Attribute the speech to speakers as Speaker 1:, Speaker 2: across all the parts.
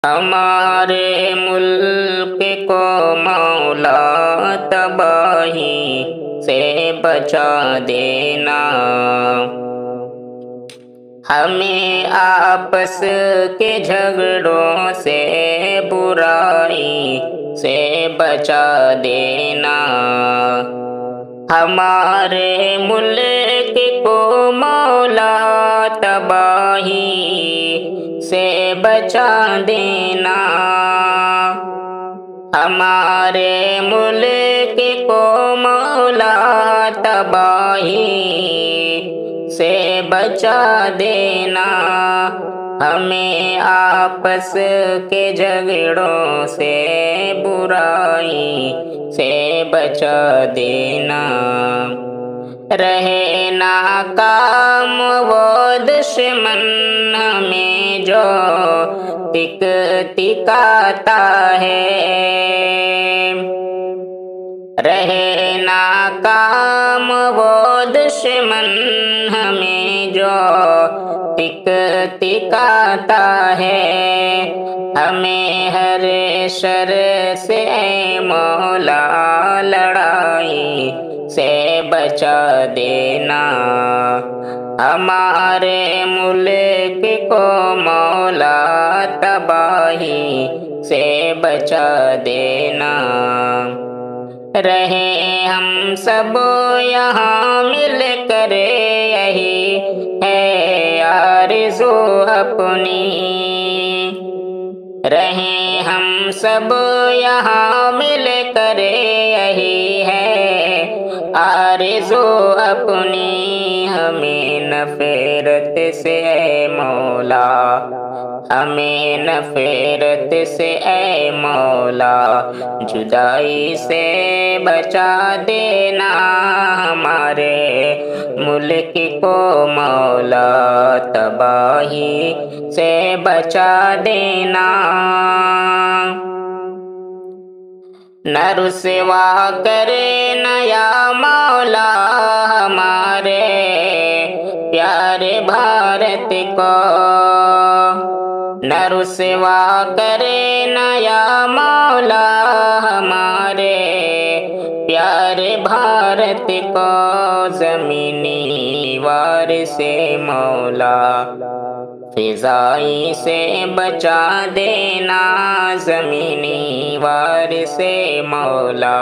Speaker 1: ہمارے ملک کو مولا تباہی سے بچا دینا، ہمیں آپس کے جھگڑوں سے برائی سے بچا دینا، ہمارے ملک کو مولا تباہی سے بچا دینا، ہمارے ملک کو مولا تباہی سے بچا دینا، ہمیں آپس کے جھگڑوں سے برائی سے بچا دینا، رہے ناکام وہ دشمن ہمیں جو تک تکاتا ہے، رہے ناکام وہ دشمن ہمیں جو تک تکاتا ہے، ہمیں ہر شر سے مولا لڑائی سے بچا دینا، ہمارے ملک کو مولا تباہی سے بچا دینا، رہیں ہم سب یہاں مل کر یہی ہے آرزو اپنی، رہیں ہم سب یہاں مل کر یہی ہے آرزو اپنی، ہمیں نفرت سے اے مولا، ہمیں نفرت سے اے مولا جدائی سے بچا دینا، ہمارے ملک کو مولا تباہی سے بچا دینا، نہ رسوا کرے نہ یا مولا ہمارے پیارے بھارت کو، نہ رسوا کرے نہ یا مولا ہمارے پیارے بھارت کو، زمینی وار سے مولا فضائی سے بچا دینا، زمینی وار سے مولا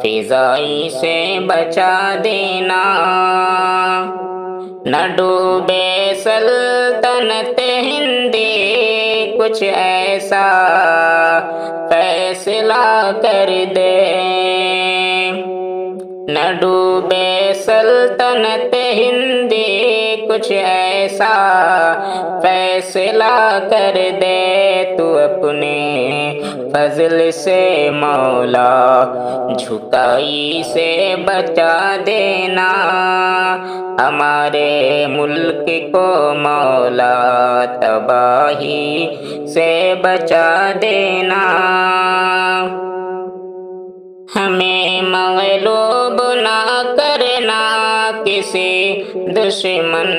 Speaker 1: فضائی سے بچا دینا، نہ ڈوبے سلطنت ہندی کچھ ایسا فیصلہ کر دے، نہ ڈوبے سلطنت ہندی کچھ ایسا فیصلہ کر دے، تو اپنے فضل سے مولا جھکائی سے بچا دینا، ہمارے ملک کو مولا تباہی سے بچا دینا، ہمیں مغلوب نہ کرنا کسی دشمن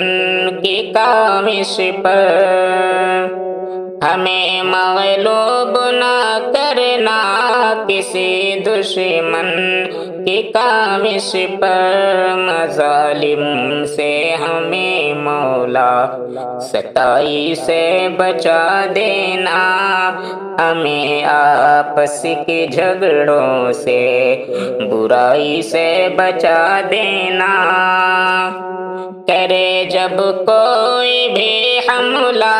Speaker 1: کی کاوش پر، ہمیں مغلوب نہ کرنا کسی دشمن کی کاوش پر، مظالم سے ہمیں مولا ستائی سے بچا دینا، ہمیں آپس کے جھگڑوں سے برائی سے بچا دینا، کرے جب کوئی بھی حملہ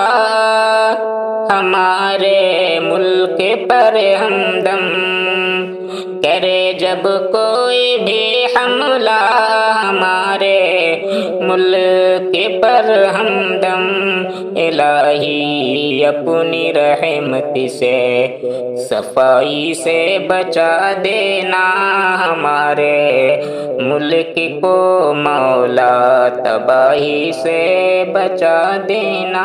Speaker 1: ہمارے ملک پر ہمدم، کرے جب کوئی بھی حملہ ہمارے ملک پر ہمدم، الہی اپنی رحمت سے صفائی سے بچا دینا، ہمارے ملک کو مولا تباہی سے بچا دینا۔